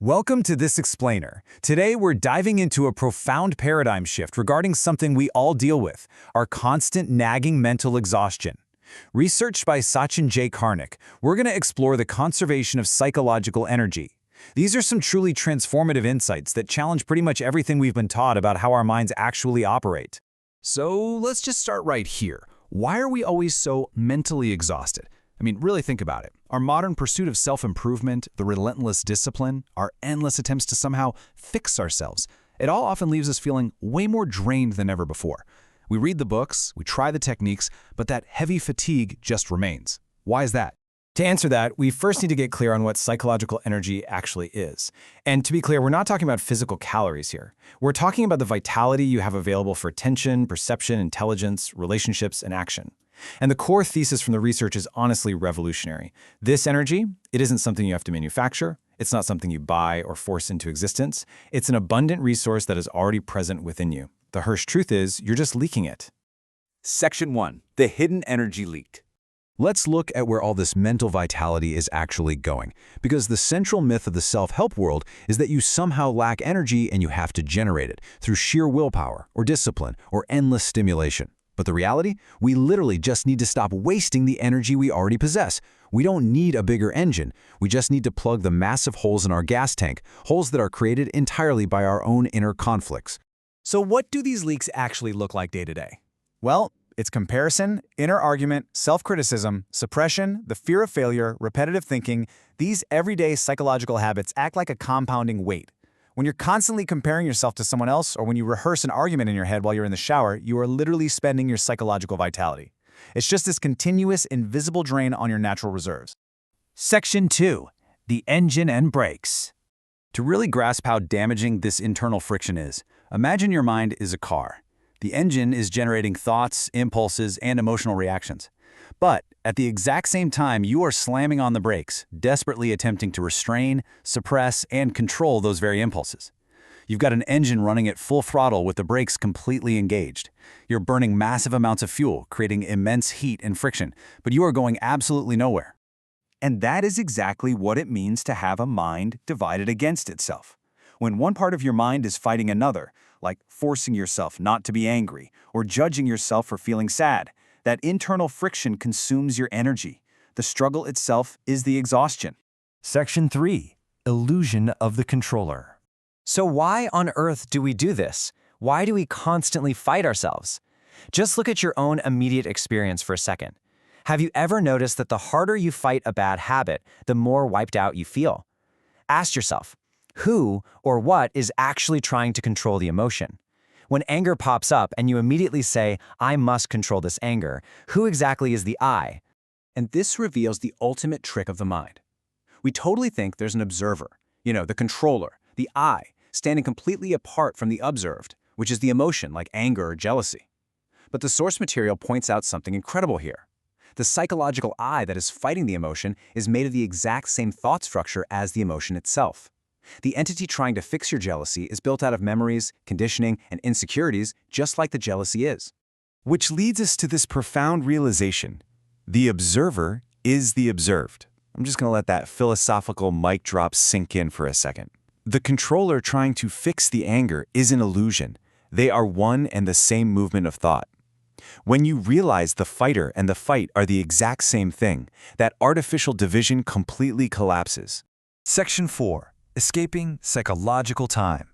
Welcome to This Explainer. Today we're diving into a profound paradigm shift regarding something we all deal with, our constant nagging mental exhaustion. Researched by Sachin Karnik, we're going to explore the conservation of psychological energy. These are some truly transformative insights that challenge pretty much everything we've been taught about how our minds actually operate. So let's just start right here. Why are we always so mentally exhausted? Really think about it. Our modern pursuit of self-improvement, the relentless discipline, our endless attempts to somehow fix ourselves, it all often leaves us feeling way more drained than ever before. We read the books, we try the techniques, but that heavy fatigue just remains. Why is that? To answer that, we first need to get clear on what psychological energy actually is. And to be clear, we're not talking about physical calories here. We're talking about the vitality you have available for attention, perception, intelligence, relationships, and action. And the core thesis from the research is honestly revolutionary. This energy, it isn't something you have to manufacture. It's not something you buy or force into existence. It's an abundant resource that is already present within you. The harsh truth is, you're just leaking it. Section 1. The hidden energy leaked. Let's look at where all this mental vitality is actually going, because the central myth of the self-help world is that you somehow lack energy and you have to generate it through sheer willpower or discipline or endless stimulation. But the reality? We literally just need to stop wasting the energy we already possess. We don't need a bigger engine. We just need to plug the massive holes in our gas tank, holes that are created entirely by our own inner conflicts. So what do these leaks actually look like day to day? Well, it's comparison, inner argument, self-criticism, suppression, the fear of failure, repetitive thinking. These everyday psychological habits act like a compounding weight. When you're constantly comparing yourself to someone else, or when you rehearse an argument in your head while you're in the shower, you are literally spending your psychological vitality. It's just this continuous, invisible drain on your natural reserves. Section 2. The engine and brakes. To really grasp how damaging this internal friction is, imagine your mind is a car. The engine is generating thoughts, impulses, and emotional reactions. But at the exact same time, you are slamming on the brakes, desperately attempting to restrain, suppress, and control those very impulses. You've got an engine running at full throttle with the brakes completely engaged. You're burning massive amounts of fuel, creating immense heat and friction, but you are going absolutely nowhere. And that is exactly what it means to have a mind divided against itself. When one part of your mind is fighting another, like forcing yourself not to be angry or judging yourself for feeling sad, that internal friction consumes your energy. The struggle itself is the exhaustion. Section 3. Illusion of the controller. So why on earth do we do this? Why do we constantly fight ourselves? Just look at your own immediate experience for a second. Have you ever noticed that the harder you fight a bad habit, the more wiped out you feel? Ask yourself, who or what is actually trying to control the emotion? When anger pops up and you immediately say, I must control this anger, who exactly is the I? And this reveals the ultimate trick of the mind. We totally think there's an observer, the controller, the I, standing completely apart from the observed, which is the emotion like anger or jealousy. But the source material points out something incredible here. The psychological I that is fighting the emotion is made of the exact same thought structure as the emotion itself. The entity trying to fix your jealousy is built out of memories, conditioning, and insecurities, just like the jealousy is. Which leads us to this profound realization. The observer is the observed. I'm just going to let that philosophical mic drop sink in for a second. The controller trying to fix the anger is an illusion. They are one and the same movement of thought. When you realize the fighter and the fight are the exact same thing, that artificial division completely collapses. Section 4. Escaping psychological time.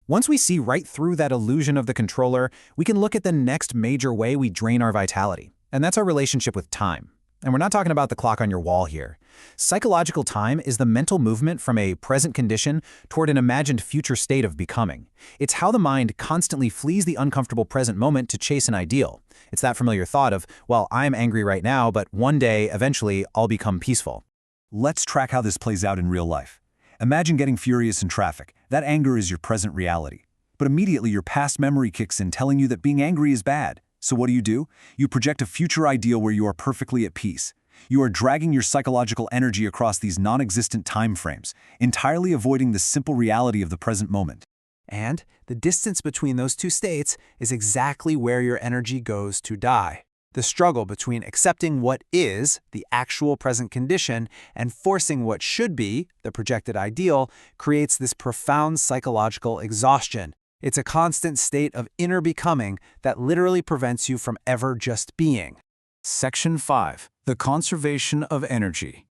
Once we see right through that illusion of the controller, we can look at the next major way we drain our vitality, and that's our relationship with time. And we're not talking about the clock on your wall here. Psychological time is the mental movement from a present condition toward an imagined future state of becoming. It's how the mind constantly flees the uncomfortable present moment to chase an ideal. It's that familiar thought of, well, I'm angry right now, but one day, eventually, I'll become peaceful. Let's track how this plays out in real life. Imagine getting furious in traffic. That anger is your present reality. But immediately your past memory kicks in telling you that being angry is bad. So what do? You project a future ideal where you are perfectly at peace. You are dragging your psychological energy across these non-existent time frames, entirely avoiding the simple reality of the present moment. And the distance between those two states is exactly where your energy goes to die. The struggle between accepting what is, the actual present condition, and forcing what should be, the projected ideal, creates this profound psychological exhaustion. It's a constant state of inner becoming that literally prevents you from ever just being. Section 5. The conservation of energy.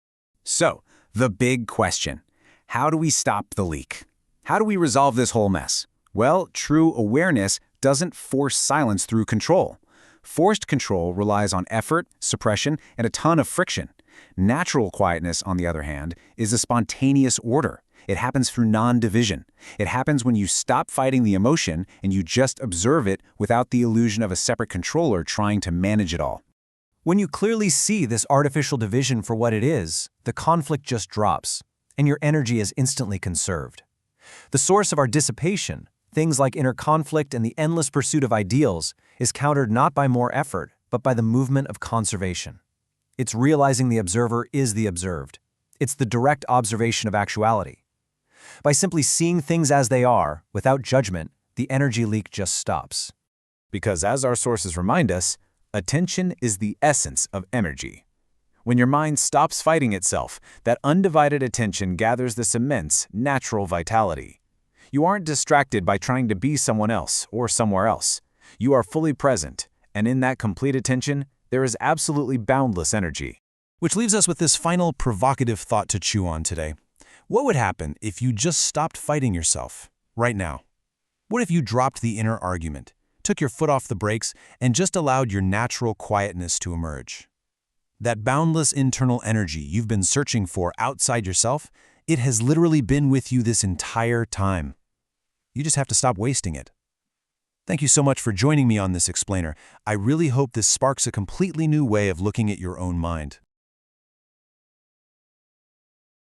So, the big question. How do we stop the leak? How do we resolve this whole mess? Well, true awareness doesn't force silence through control. Forced control relies on effort, suppression, and a ton of friction. Natural quietness, on the other hand, is a spontaneous order. It happens through non-division. It happens when you stop fighting the emotion and you just observe it without the illusion of a separate controller trying to manage it all. When you clearly see this artificial division for what it is, the conflict just drops, and your energy is instantly conserved. The source of our dissipation, things like inner conflict and the endless pursuit of ideals, is countered not by more effort, but by the movement of conservation. It's realizing the observer is the observed. It's the direct observation of actuality. By simply seeing things as they are, without judgment, the energy leak just stops. Because as our sources remind us, attention is the essence of energy. When your mind stops fighting itself, that undivided attention gathers this immense, natural vitality. You aren't distracted by trying to be someone else or somewhere else. You are fully present, and in that complete attention, there is absolutely boundless energy. Which leaves us with this final provocative thought to chew on today. What would happen if you just stopped fighting yourself, right now? What if you dropped the inner argument, took your foot off the brakes, and just allowed your natural quietness to emerge? That boundless internal energy you've been searching for outside yourself, it has literally been with you this entire time. You just have to stop wasting it. Thank you so much for joining me on this explainer. I really hope this sparks a completely new way of looking at your own mind.